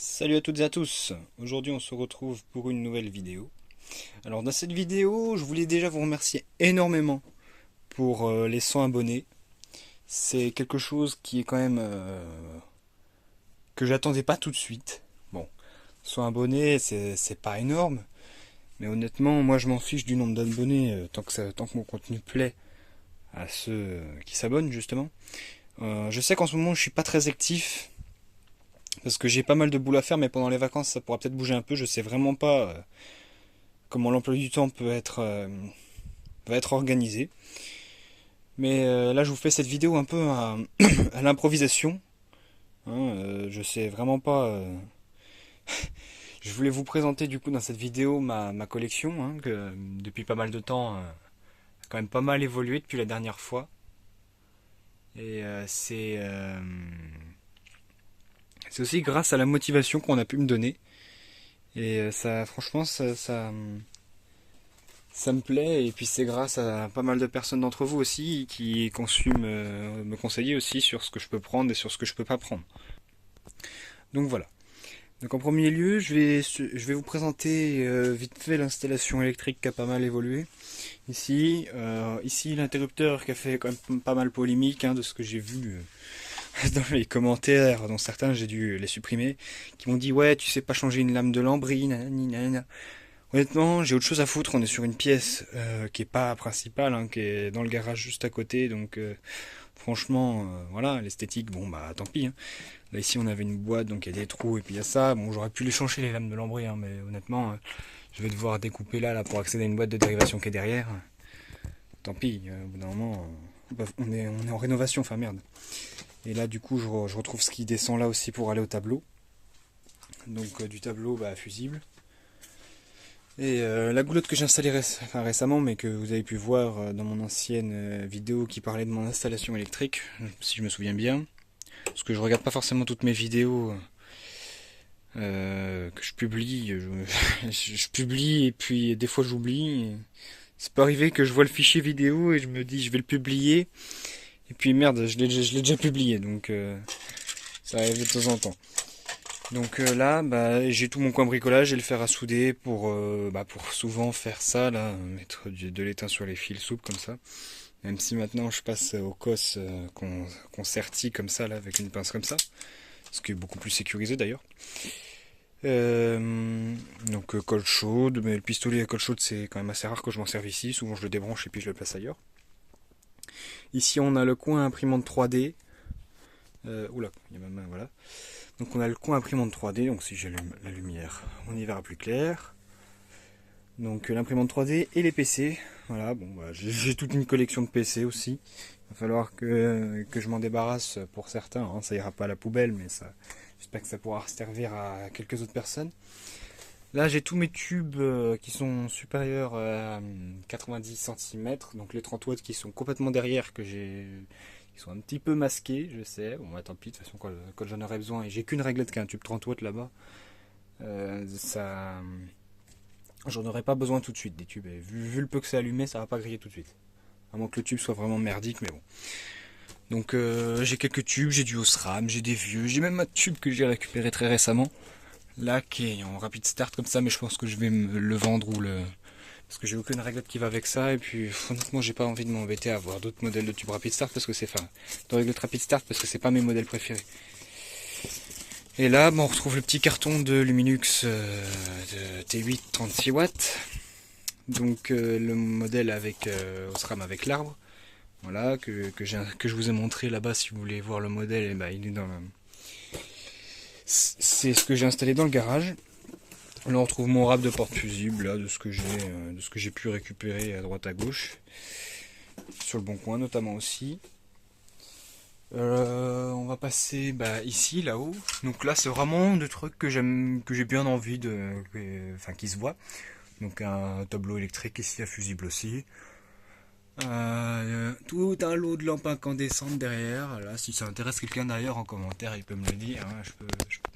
Salut à toutes et à tous. Aujourd'hui on se retrouve pour une nouvelle vidéo. Alors dans cette vidéo je voulais déjà vous remercier énormément pour les 100 abonnés. C'est quelque chose qui est quand même que j'attendais pas tout de suite. Bon, 100 abonnés c'est pas énorme, mais honnêtement moi je m'en fiche du nombre d'abonnés tant que mon contenu plaît à ceux qui s'abonnent justement. Je sais qu'en ce moment je suis pas très actif parce que j'ai pas mal de boulot à faire, mais pendant les vacances ça pourra peut-être bouger un peu. Je sais vraiment pas comment l'emploi du temps va être organisé. Mais là, je vous fais cette vidéo un peu à l'improvisation. Je sais vraiment pas. Je voulais vous présenter du coup dans cette vidéo ma collection, que depuis pas mal de temps a quand même pas mal évolué depuis la dernière fois. Et c'est aussi grâce à la motivation qu'on a pu me donner. Et ça, franchement, ça me plaît, et puis c'est grâce à pas mal de personnes d'entre vous aussi qui ont su me conseiller aussi sur ce que je peux prendre et sur ce que je peux pas prendre. Donc voilà. Donc en premier lieu, je vais vous présenter vite fait l'installation électrique qui a pas mal évolué. Ici l'interrupteur qui a fait quand même pas mal polémique de ce que j'ai vu dans les commentaires, dont certains j'ai dû les supprimer, qui m'ont dit ouais tu sais pas changer une lame de lambris, nanani, nanana. Honnêtement, j'ai autre chose à foutre. On est sur une pièce qui est pas principale, qui est dans le garage juste à côté. Donc, franchement, voilà, l'esthétique, bon bah tant pis. Là ici, on avait une boîte, donc il y a des trous et puis il y a ça. Bon, j'aurais pu les changer les lames de lambris, mais honnêtement, je vais devoir découper là pour accéder à une boîte de dérivation qui est derrière. Tant pis. Au bout d'un moment, on est en rénovation, enfin merde. Et là, du coup, je retrouve ce qui descend là aussi pour aller au tableau. Donc, du tableau, fusible. Et la goulotte que j'ai installée récemment, mais que vous avez pu voir dans mon ancienne vidéo qui parlait de mon installation électrique, si je me souviens bien, parce que je regarde pas forcément toutes mes vidéos que je publie, je publie et puis des fois j'oublie. C'est pas arrivé que je vois le fichier vidéo et je me dis je vais le publier, et puis merde, je l'ai déjà publié, donc ça arrive de temps en temps. Donc là, j'ai tout mon coin bricolage et le fer à souder pour souvent faire ça, là, mettre de l'étain sur les fils souples comme ça. Même si maintenant je passe au cos qu'on sertit comme ça, là, avec une pince comme ça. Ce qui est beaucoup plus sécurisé d'ailleurs. Donc colle chaude, mais le pistolet à colle chaude c'est quand même assez rare que je m'en serve ici. Souvent je le débranche et puis je le place ailleurs. Ici on a le coin imprimante 3D. Oula, il y a ma main, voilà. Donc on a le coin imprimante 3D, donc si j'allume la lumière, on y verra plus clair. Donc l'imprimante 3D et les PC. Voilà, bon j'ai toute une collection de PC aussi. Il va falloir que je m'en débarrasse pour certains. Ça ira pas à la poubelle, mais ça, j'espère que ça pourra servir à quelques autres personnes. Là j'ai tous mes tubes qui sont supérieurs à 90 cm, donc les 30 watts qui sont complètement derrière, qui sont un petit peu masqués, je sais. Bon tant pis, de toute façon quand j'en aurai besoin, et j'ai qu'une réglette qui a un tube 30 watts là-bas, ça, j'en aurai pas besoin tout de suite des tubes. Et vu le peu que c'est allumé, ça va pas griller tout de suite. À moins que le tube soit vraiment merdique, mais bon. Donc j'ai quelques tubes, j'ai du Osram, j'ai des vieux, j'ai même un tube que j'ai récupéré très récemment. Là qui est en rapid start comme ça, mais je pense que je vais le vendre ou le... Parce que j'ai aucune réglette qui va avec ça, et puis honnêtement j'ai pas envie de m'embêter à avoir d'autres modèles de tubes rapid start parce que c'est... Enfin, de réglette rapid start parce que c'est pas mes modèles préférés. Et là, on retrouve le petit carton de Luminux de T8 36 watts. Donc le modèle avec Osram avec l'arbre. Voilà, que je vous ai montré là-bas si vous voulez voir le modèle, il est dans le... C'est ce que j'ai installé dans le garage. Là on retrouve mon rap de porte fusible là, de ce que j'ai pu récupérer à droite à gauche. Sur le bon coin notamment aussi. On va passer ici, là-haut. Donc là, c'est vraiment des trucs que j'aime, que j'ai bien envie qui se voient. Donc un tableau électrique ici à fusible aussi. Tout un lot de lampes incandescentes derrière. Là, si ça intéresse quelqu'un d'ailleurs en commentaire, il peut me le dire. Je peux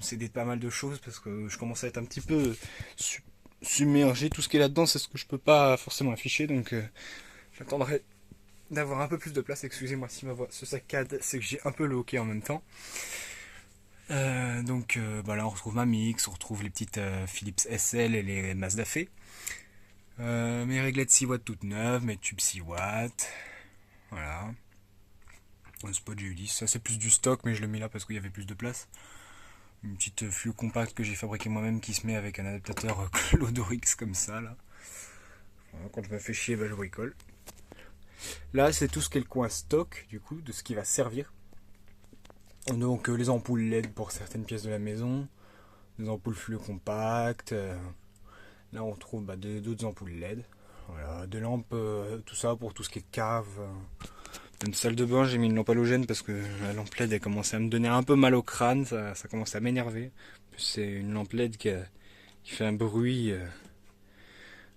céder pas mal de choses parce que je commence à être un petit peu submergé. Tout ce qui est là-dedans, c'est ce que je peux pas forcément afficher. Donc j'attendrai d'avoir un peu plus de place. Excusez-moi si ma voix se saccade, c'est que j'ai un peu le hoquet en même temps. Bah là on retrouve ma mix, on retrouve les petites Philips SL et les Mazda Fé. Mes réglettes 6 watts toutes neuves, mes tubes 6 watts. Voilà. Un spot j'ai eu 10. Ça c'est plus du stock mais je le mets là parce qu'il y avait plus de place. Une petite flux compacte que j'ai fabriqué moi-même qui se met avec un adaptateur Clodorix comme ça là. Voilà, quand je me fais chier, bah, je bricole. Là c'est tout ce qui est le coin stock du coup, de ce qui va servir. Donc les ampoules LED pour certaines pièces de la maison, des ampoules flux compactes. Là on trouve d'autres ampoules LED. Voilà, des lampes, tout ça pour tout ce qui est cave. Une salle de bain, j'ai mis une lampe halogène parce que la lampe LED elle commençait à me donner un peu mal au crâne, ça commence à m'énerver. C'est une lampe LED qui fait un bruit,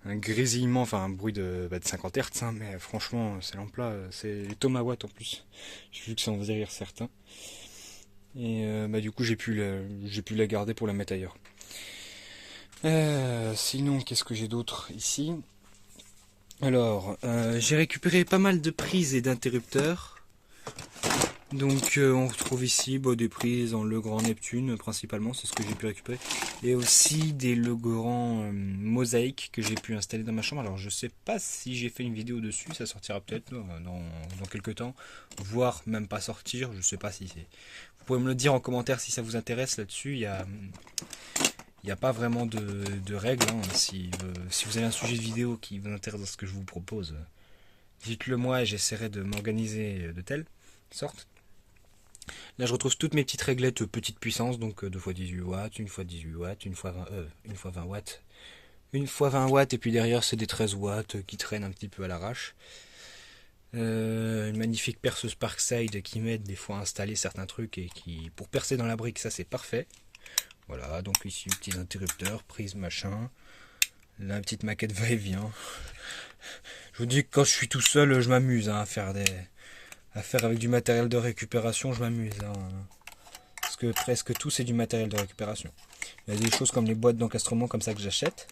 un grésillement, enfin un bruit de 50 Hz, hein, mais franchement ces lampes-là, c'est les Tomawatt en plus. J'ai vu que ça en faisait rire certains. Et du coup j'ai pu la garder pour la mettre ailleurs. Sinon qu'est-ce que j'ai d'autre ici? Alors j'ai récupéré pas mal de prises et d'interrupteurs. Donc on retrouve ici des prises en Legrand Neptune principalement, c'est ce que j'ai pu récupérer. Et aussi des Legrand mosaïques que j'ai pu installer dans ma chambre. Alors je sais pas si j'ai fait une vidéo dessus, ça sortira peut-être dans quelques temps. Voire même pas sortir, je sais pas si c'est... Vous pouvez me le dire en commentaire si ça vous intéresse là-dessus. Il y a pas vraiment de règles. Hein. Si vous avez un sujet de vidéo qui vous intéresse dans ce que je vous propose, dites-le moi et j'essaierai de m'organiser de telle sorte. Là je retrouve toutes mes petites réglettes petite puissance, donc 2x18 watts, 1x18 watts, 1x20 watts, 1x20 watts, et puis derrière c'est des 13 watts qui traînent un petit peu à l'arrache. Une magnifique perceuse Parkside qui m'aide des fois à installer certains trucs et qui, pour percer dans la brique, ça c'est parfait. Voilà, donc ici petits interrupteurs, prise machin, la petite maquette va-et-vient. Je vous dis que quand je suis tout seul, je m'amuse à faire avec du matériel de récupération, je m'amuse. Hein. Parce que presque tout c'est du matériel de récupération. Il y a des choses comme les boîtes d'encastrement comme ça que j'achète.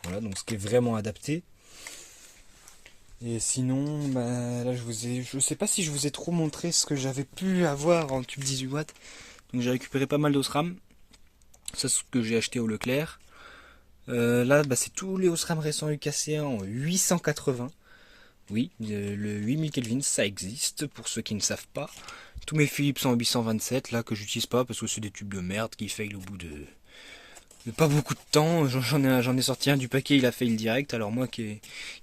Voilà, donc ce qui est vraiment adapté. Et sinon, là je sais pas si je vous ai trop montré ce que j'avais pu avoir en tube 18 watts. Donc j'ai récupéré pas mal d'Osram. Ça c'est ce que j'ai acheté au Leclerc. Là c'est tous les Osram récents UKC en 880. Oui, le 8000 Kelvin, ça existe, pour ceux qui ne savent pas. Tous mes Philips sont en 827, là, que j'utilise pas, parce que c'est des tubes de merde qui faillent au bout de pas beaucoup de temps. J'en ai sorti un du paquet, il a failli direct. Alors moi, qui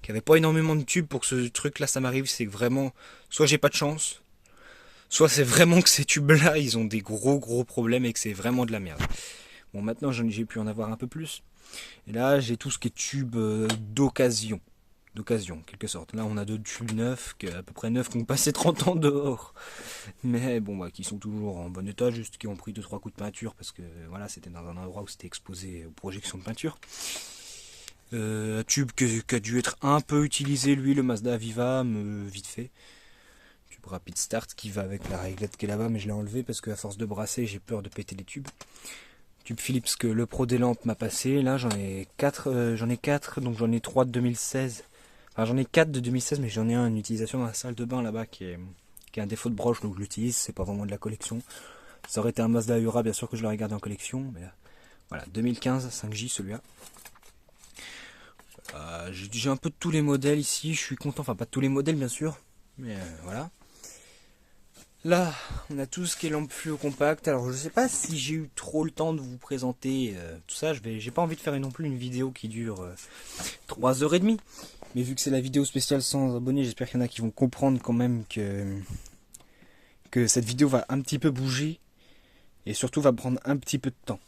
avait pas énormément de tubes pour que ce truc-là, ça m'arrive, c'est que vraiment, soit j'ai pas de chance, soit c'est vraiment que ces tubes-là, ils ont des gros problèmes et que c'est vraiment de la merde. Bon, maintenant, j'ai pu en avoir un peu plus. Et là, j'ai tout ce qui est tube d'occasion, en quelque sorte. Là, on a deux tubes neufs, à peu près neufs, qui ont passé 30 ans dehors. Mais bon, qui sont toujours en bon état, juste qui ont pris 2-3 coups de peinture, parce que voilà, c'était dans un endroit où c'était exposé aux projections de peinture. Un tube qui a dû être un peu utilisé, lui, le Mazda Aviva, vite fait. Tube rapid start qui va avec la réglette qui est là-bas, mais je l'ai enlevé parce qu'à force de brasser, j'ai peur de péter les tubes. Tube Philips que le Pro des lampes m'a passé. Là, j'en ai 4, donc j'en ai 3 de 2016. Enfin, j'en ai 4 de 2016, mais j'en ai un en utilisation dans la salle de bain là-bas qui est un défaut de broche, donc je l'utilise. C'est pas vraiment de la collection. Ça aurait été un Mazda Ura, bien sûr que je l'aurais gardé en collection. Mais voilà, 2015, 5J celui-là. J'ai un peu de tous les modèles ici. Je suis content. Enfin, pas de tous les modèles, bien sûr. Mais voilà. Là, on a tout ce qui est lampe fluo compact. Alors, je sais pas si j'ai eu trop le temps de vous présenter tout ça. J'ai pas envie de faire non plus une vidéo qui dure 3h30. Mais vu que c'est la vidéo spéciale sans abonnés, j'espère qu'il y en a qui vont comprendre quand même que cette vidéo va un petit peu bouger. Et surtout va prendre un petit peu de temps.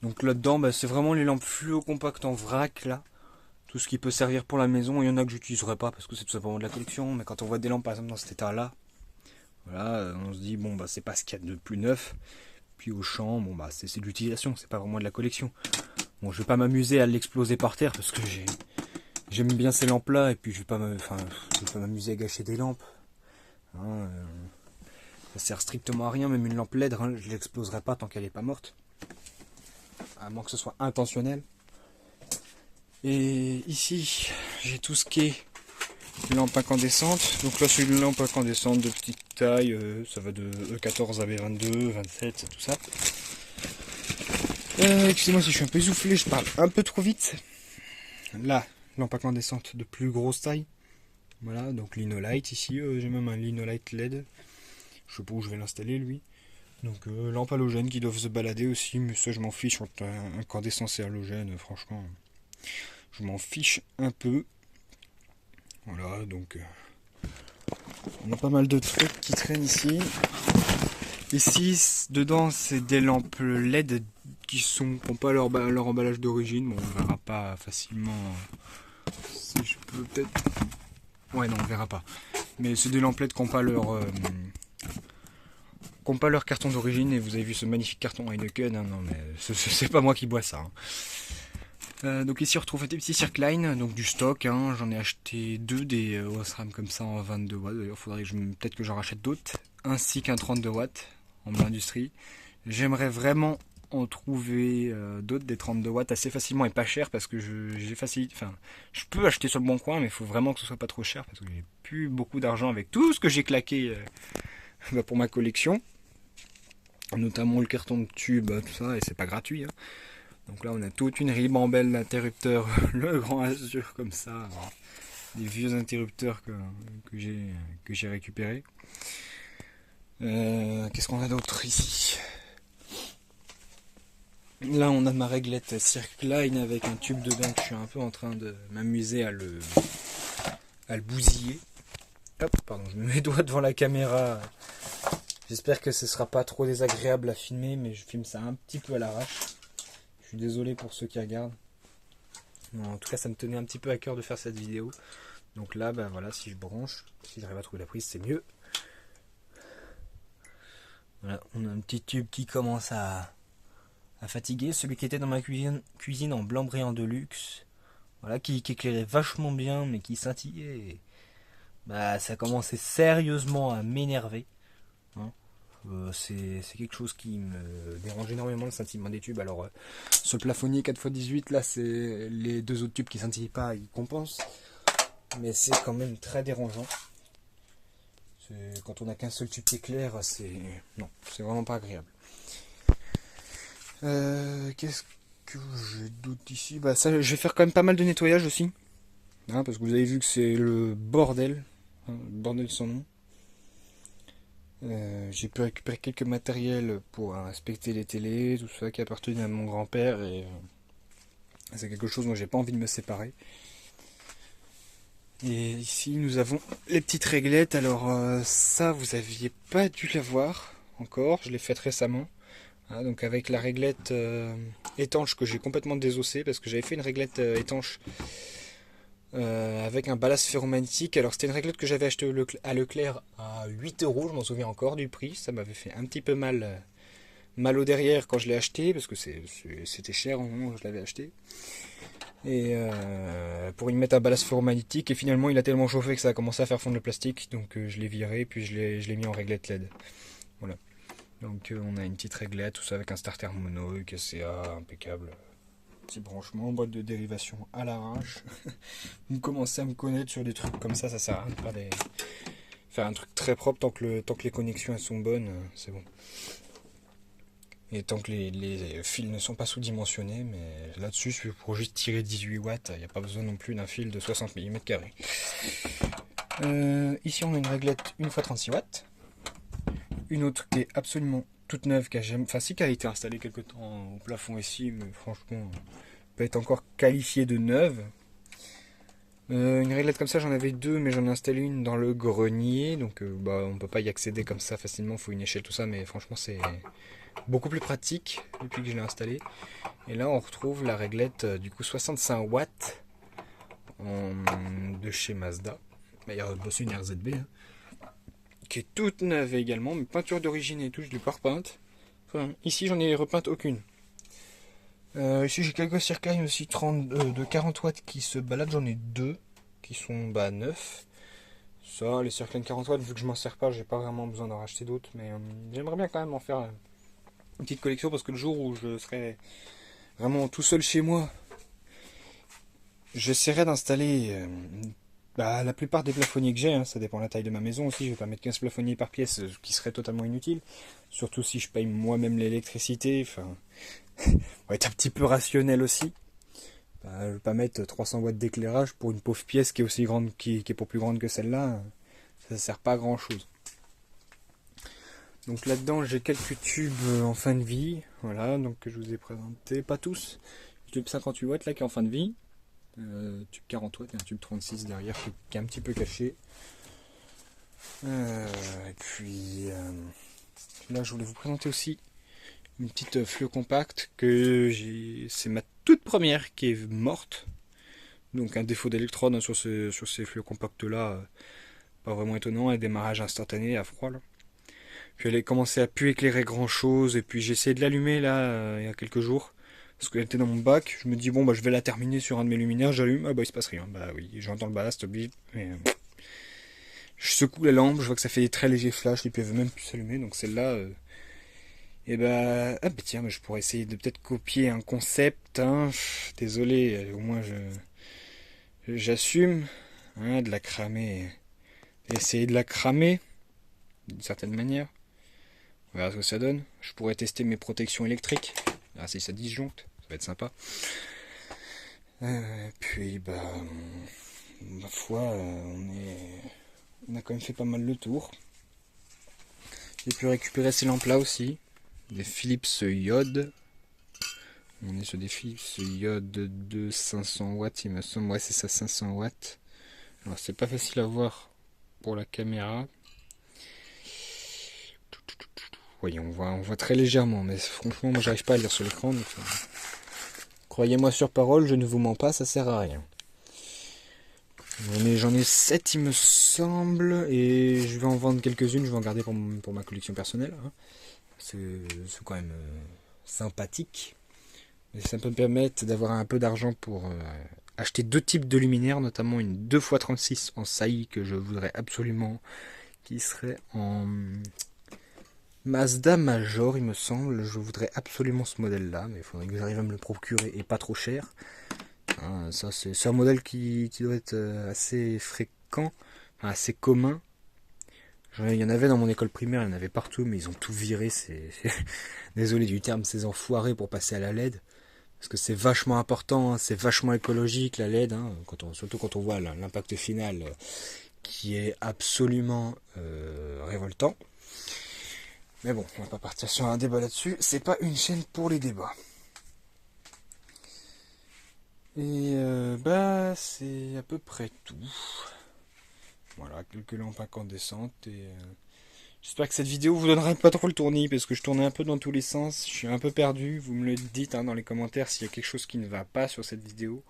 Donc là-dedans, c'est vraiment les lampes fluo compact en vrac là. Tout ce qui peut servir pour la maison. Il y en a que j'utiliserai pas parce que c'est tout simplement de la collection. Mais quand on voit des lampes par exemple dans cet état là, voilà, on se dit bon c'est pas ce qu'il y a de plus neuf. Puis au champ, c'est de l'utilisation, c'est pas vraiment de la collection. Bon, je vais pas m'amuser à l'exploser par terre parce que j'aime bien ces lampes là et puis je vais pas m'amuser à gâcher des lampes. Hein, ça sert strictement à rien, même une lampe LED, je l'exploserai pas tant qu'elle est pas morte. À moins que ce soit intentionnel. Et ici, j'ai tout ce qui est lampe incandescente. Donc là, c'est une lampe incandescente de petite tailles, ça va de E14 à B22, 27, tout ça. Excusez-moi si je suis un peu essoufflé, je parle un peu trop vite. Là, lampe incandescente de plus grosse taille. Voilà, donc Linolight ici, j'ai même un Linolight LED. Je sais pas où je vais l'installer lui. Donc lampe halogène qui doivent se balader aussi, mais ça je m'en fiche entre incandescence et halogène, franchement. Je m'en fiche un peu. Voilà, donc on a pas mal de trucs qui traînent ici. Ici, dedans, c'est des lampes LED qui n'ont pas leur emballage d'origine. Bon, on verra pas facilement. Si je peux peut-être. Ouais, non, on verra pas. Mais c'est des lampes LED qui n'ont pas leur carton d'origine. Et vous avez vu ce magnifique carton Heineken. Hein, non, mais c'est pas moi qui bois ça. Hein. Donc ici on retrouve des petits Circline, donc du stock, hein. J'en ai acheté 2 des Osram comme ça en 22 watts, d'ailleurs faudrait que peut-être que j'en rachète d'autres, ainsi qu'un 32 watts en industrie. J'aimerais vraiment en trouver d'autres, des 32 watts assez facilement et pas cher parce que je peux acheter sur le bon coin mais il faut vraiment que ce soit pas trop cher parce que j'ai plus beaucoup d'argent avec tout ce que j'ai claqué pour ma collection, notamment le carton de tube, tout ça, et c'est pas gratuit, hein. Donc là on a toute une ribambelle d'interrupteurs, le grand Azur comme ça, des vieux interrupteurs que j'ai récupérés. Qu'est-ce qu'on a d'autre ici? Là on a ma réglette Circline avec un tube dedans que je suis un peu en train de m'amuser à le bousiller. Hop, pardon, je me mets les doigts devant la caméra. J'espère que ce sera pas trop désagréable à filmer, mais je filme ça un petit peu à l'arrache. Je suis désolé pour ceux qui regardent. Non, en tout cas, ça me tenait un petit peu à cœur de faire cette vidéo. Donc là, ben voilà, si je branche, si j'arrive à trouver la prise, c'est mieux. Voilà, on a un petit tube qui commence à fatiguer. Celui qui était dans ma cuisine en blanc brillant de luxe. Voilà, qui éclairait vachement bien, mais qui scintillait. Et, bah, ça commençait sérieusement à m'énerver. Hein. C'est quelque chose qui me dérange énormément, le scintillement des tubes. Alors ce plafonnier 4x18 là, c'est les deux autres tubes qui scintillent pas, ils compensent, mais c'est quand même très dérangeant. Quand on n'a qu'un seul tube qui éclaire, c'est vraiment pas agréable. Qu'est-ce que j'ai d'autre ici? Bah ça, je vais faire quand même pas mal de nettoyage aussi, hein, parce que vous avez vu que c'est le bordel, hein, le bordel sans nom. J'ai pu récupérer quelques matériels pour inspecter les télés, tout ça qui appartenait à mon grand-père, et c'est quelque chose dont j'ai pas envie de me séparer. Et ici nous avons les petites réglettes. Alors ça vous aviez pas dû la voir encore, je l'ai faite récemment, hein, donc avec la réglette étanche que j'ai complètement désossée parce que j'avais fait une réglette étanche avec un ballast ferromagnétique. Alors c'était une réglette que j'avais achetée à Leclerc à 8 euros, je m'en souviens encore du prix. Ça m'avait fait un petit peu mal au derrière quand je l'ai acheté parce que c'était cher au moment où je l'avais acheté. Et pour y mettre un ballast ferromagnétique, et finalement il a tellement chauffé que ça a commencé à faire fondre le plastique, donc je l'ai viré puis je l'ai mis en réglette LED. Voilà. Donc on a une petite réglette, tout ça avec un starter mono, KCA impeccable. Petit branchement, boîte de dérivation à l'arrache. Vous commencez à me connaître sur des trucs comme ça sert à rien de faire un truc très propre tant que les connexions elles sont bonnes, c'est bon. Et tant que les fils ne sont pas sous-dimensionnés, mais là-dessus, pour juste tirer 18 watts, il n'y a pas besoin non plus d'un fil de 60 mm². Ici on a une réglette 1x36 watts. Une autre qui est absolument toute neuve, qui a été installée quelque temps au plafond ici, mais franchement peut être encore qualifiée de neuve. Une réglette comme ça j'en avais deux, mais j'en ai installé une dans le grenier, donc on peut pas y accéder comme ça facilement, il faut une échelle tout ça, mais franchement c'est beaucoup plus pratique depuis que je l'ai installé. Et là on retrouve la réglette du coup 65 watts de chez Mazda, d'ailleurs c'est une RZB, hein, qui est toute neuve également, mais peinture d'origine et touche du pare-paint. Enfin, ici j'en ai repeinte aucune. Ici j'ai quelques Circline aussi de 40 watts qui se baladent, j'en ai deux qui sont neufs. Ça, les Circline 40 watts, vu que je m'en sers pas, j'ai pas vraiment besoin d'en racheter d'autres, mais j'aimerais bien quand même en faire une petite collection parce que le jour où je serai vraiment tout seul chez moi, j'essaierai d'installer Bah, la plupart des plafonniers que j'ai, hein, ça dépend de la taille de ma maison aussi, je vais pas mettre 15 plafonniers par pièce, ce qui serait totalement inutile. Surtout si je paye moi-même l'électricité, enfin, on va être un petit peu rationnel aussi. Bah, je vais pas mettre 300 watts d'éclairage pour une pauvre pièce qui est aussi grande, qui est pas plus grande que celle-là, ça sert pas à grand chose. Donc là-dedans, j'ai quelques tubes en fin de vie, voilà, donc que je vous ai présenté, pas tous. Le tube 58 watts là qui est en fin de vie. Tube 40 watts et un tube 36 derrière qui est un petit peu caché. Et puis là je voulais vous présenter aussi une petite flux compacte que j'ai. C'est ma toute première qui est morte. Donc un défaut d'électrode hein, sur ces flux compacts là. Pas vraiment étonnant, un démarrage instantané à froid là. Puis elle a commencé à plus éclairer grand chose et puis j'ai essayé de l'allumer là il y a quelques jours. Parce qu'elle était dans mon bac, je me dis bon bah je vais la terminer sur un de mes luminaires, j'allume, ah bah il se passe rien, bah oui, j'entends le ballast, bip, et je secoue la lampe, je vois que ça fait des très légers flashs et puis elle veut même plus s'allumer, donc celle-là, et bah, ah bah tiens, bah, je pourrais essayer de peut-être copier un concept, hein, désolé, au moins j'assume, hein, de la cramer, essayer de la cramer, d'une certaine manière, on verra ce que ça donne, je pourrais tester mes protections électriques, ah si ça disjoncte. Ça va être sympa. Puis bah ma foi on a quand même fait pas mal le tour. J'ai pu récupérer ces lampes là aussi. Des Philips Iode. On est sur des Philips Iode de 500 watts il me semble. Ouais c'est ça 500 watts. Alors c'est pas facile à voir pour la caméra. Oui on voit très légèrement mais franchement moi j'arrive pas à lire sur l'écran donc croyez-moi sur parole, je ne vous mens pas, ça sert à rien. J'en ai 7 il me semble, et je vais en vendre quelques-unes, je vais en garder pour ma collection personnelle. Hein. C'est quand même sympathique. Et ça peut me permettre d'avoir un peu d'argent pour acheter deux types de luminaires, notamment une 2x36 en saillie que je voudrais absolument, qui serait en Mazda Major il me semble. Je voudrais absolument ce modèle-là, mais il faudrait que j'arrive à me le procurer et pas trop cher. Hein, ça c'est un modèle qui doit être assez fréquent, enfin, assez commun. Il y en avait dans mon école primaire, il y en avait partout, mais ils ont tout viré. Désolé du terme, ces enfoirés pour passer à la LED. Parce que c'est vachement important, hein, c'est vachement écologique la LED, hein, surtout quand on voit l'impact final qui est absolument révoltant. Mais bon, on va pas partir sur un débat là-dessus, c'est pas une chaîne pour les débats. Et bah c'est à peu près tout. Voilà, quelques lampes incandescentes et j'espère que cette vidéo vous donnera pas trop le tournis parce que je tournais un peu dans tous les sens, je suis un peu perdu, vous me le dites hein, dans les commentaires s'il y a quelque chose qui ne va pas sur cette vidéo.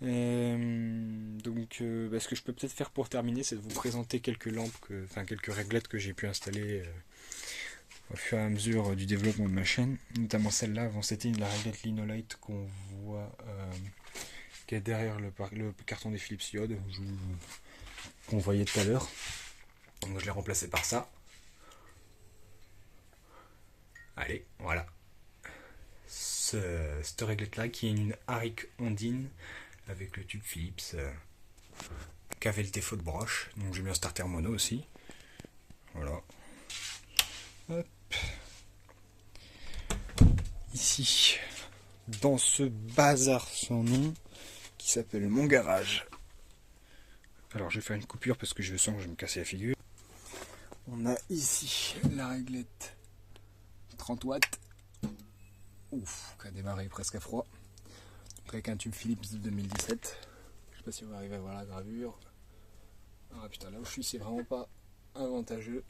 Donc bah, ce que je peux peut-être faire pour terminer c'est de vous présenter quelques lampes, enfin quelques réglettes que j'ai pu installer au fur et à mesure du développement de ma chaîne, notamment celle-là. Avant c'était la réglette Linolite qu'on voit qui est derrière le carton des Philips Iode qu'on voyait tout à l'heure. Donc je l'ai remplacé par ça. Allez, voilà. Cette réglette là qui est une Aric Ondine avec le tube Philips qui avait le défaut de broche. Donc j'ai mis un starter mono aussi. Voilà. Hop. Ici, dans ce bazar sans nom qui s'appelle mon garage. Alors je vais faire une coupure parce que je sens que je vais me casser la figure. On a ici la réglette 30 watts. Ouf, qui a démarré presque à froid. Avec un tube Philips de 2017. Je sais pas si vous arrivez à voir la gravure. Ah putain, là où je suis, c'est vraiment pas avantageux.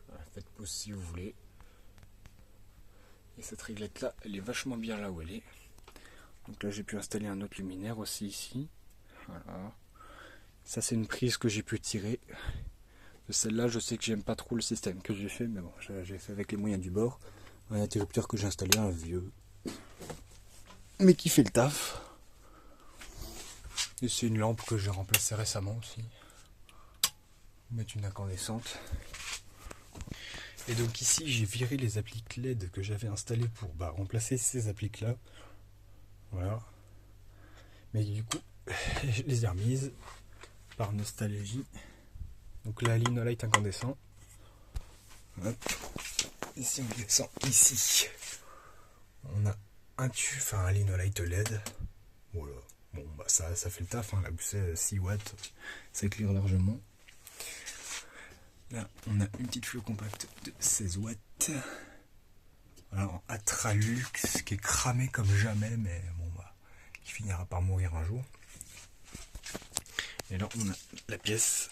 Voilà, faites pause si vous voulez. Et cette réglette là, elle est vachement bien là où elle est. Donc là j'ai pu installer un autre luminaire aussi ici. Voilà. Ça c'est une prise que j'ai pu tirer. De celle-là je sais que j'aime pas trop le système que j'ai fait, mais bon, j'ai fait avec les moyens du bord. Un interrupteur que j'ai installé, un vieux. Mais qui fait le taf. Et c'est une lampe que j'ai remplacée récemment aussi. Mettre une incandescente. Et donc ici j'ai viré les appliques LED que j'avais installées pour remplacer ces appliques là. Voilà. Mais du coup, je les ai remises par nostalgie. Donc la Linolite incandescent. Hop. Et si on descend ici, on a un tube, enfin un Linolite LED. Voilà. Bon, bah ça fait le taf, hein. La boussée 6 watts, ça éclaire largement. Là, on a une petite fleu compacte de 16 watts. Voilà, en Atralux, qui est cramé comme jamais, mais bon, bah, qui finira par mourir un jour. Et là, on a la pièce.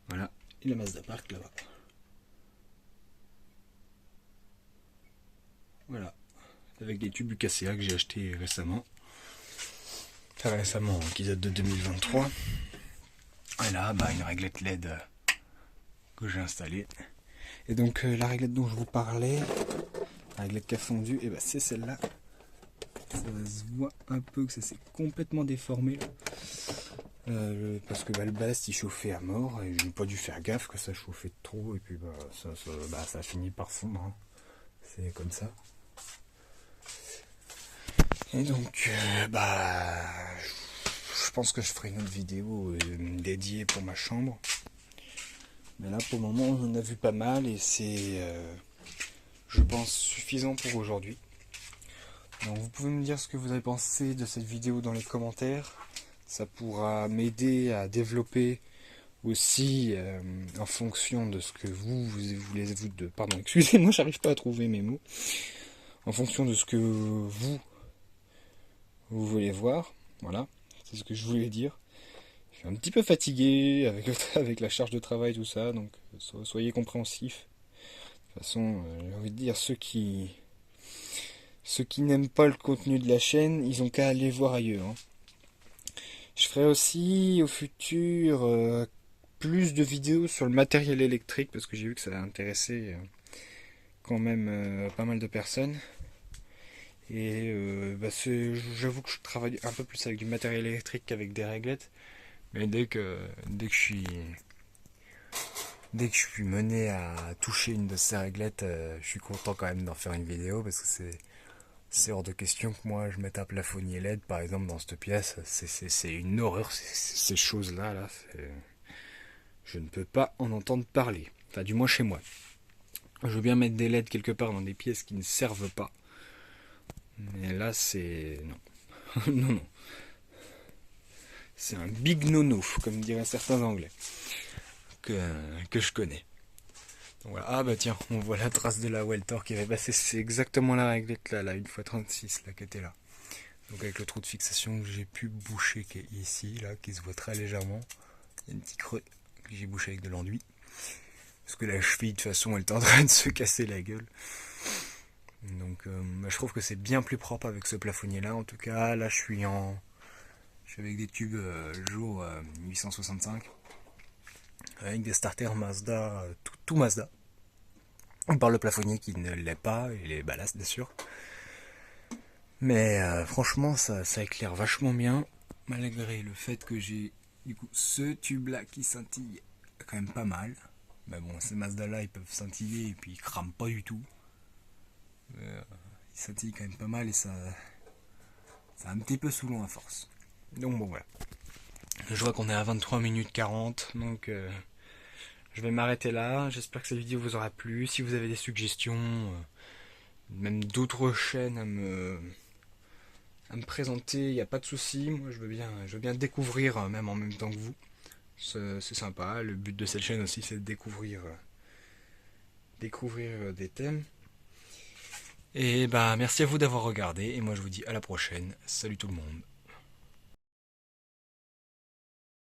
Voilà, et la Mazda Park là-bas. Voilà, avec des tubes UKCA que j'ai acheté récemment. Très récemment, qui date de 2023. Et là, bah, une réglette LED que j'ai installée. Et donc, la réglette dont je vous parlais, la réglette qui a fondu, et bah, c'est celle-là. Ça se voit un peu que ça s'est complètement déformé là. Parce que bah, le ballast il chauffait à mort et j'ai pas dû faire gaffe que ça chauffait trop et puis ça a fini par fondre, hein. C'est comme ça. Et donc je pense que je ferai une autre vidéo dédiée pour ma chambre. Mais là pour le moment on en a vu pas mal et c'est je pense suffisant pour aujourd'hui. Donc vous pouvez me dire ce que vous avez pensé de cette vidéo dans les commentaires. Ça pourra m'aider à développer aussi en fonction de ce que vous voulez. Pardon, excusez-moi, j'arrive pas à trouver mes mots. En fonction de ce que vous voulez voir. Voilà, c'est ce que je voulais dire. Je suis un petit peu fatigué avec la charge de travail, tout ça, donc soyez compréhensifs. De toute façon, j'ai envie de dire, ceux qui n'aiment pas le contenu de la chaîne, ils ont qu'à aller voir ailleurs, hein. Je ferai aussi au futur plus de vidéos sur le matériel électrique parce que j'ai vu que ça a intéressé quand même pas mal de personnes. Et j'avoue que je travaille un peu plus avec du matériel électrique qu'avec des réglettes. Mais dès que je suis mené à toucher une de ces réglettes, je suis content quand même d'en faire une vidéo parce que c'est hors de question que moi je mette un plafonnier LED par exemple dans cette pièce. C'est une horreur ces choses-là. Là, je ne peux pas en entendre parler. Enfin, du moins chez moi. Je veux bien mettre des LED quelque part dans des pièces qui ne servent pas. Mais là, c'est... Non. Non, non. C'est un big nono, comme diraient certains anglais. Que je connais. Donc voilà. Ah bah tiens, on voit la trace de la Weltor qui avait passé. C'est exactement la réglette là, 1x36 là, qui était là. Donc avec le trou de fixation que j'ai pu boucher qui est ici, là, qui se voit très légèrement. Il y a un petit creux que j'ai bouché avec de l'enduit. Parce que la cheville, de toute façon, elle est en train de se casser la gueule. Donc je trouve que c'est bien plus propre avec ce plafonnier là. En tout cas, là je suis avec des tubes Joe 865. Avec des starters Mazda, tout Mazda. On parle le plafonnier qui ne l'est pas, et les ballasts bien sûr. Mais franchement, ça éclaire vachement bien, malgré le fait que j'ai du coup ce tube là qui scintille quand même pas mal. Mais bon, ces Mazda là ils peuvent scintiller et puis ils crament pas du tout. Ils scintillent quand même pas mal et ça un petit peu saoulant à force. Donc bon voilà. Je vois qu'on est à 23 minutes 40, donc je vais m'arrêter là. J'espère que cette vidéo vous aura plu. Si vous avez des suggestions, même d'autres chaînes à me présenter, il n'y a pas de souci. Moi, je veux bien découvrir, même en même temps que vous. C'est sympa. Le but de cette chaîne aussi, c'est de découvrir des thèmes. Et bah, merci à vous d'avoir regardé. Et moi, je vous dis à la prochaine. Salut tout le monde.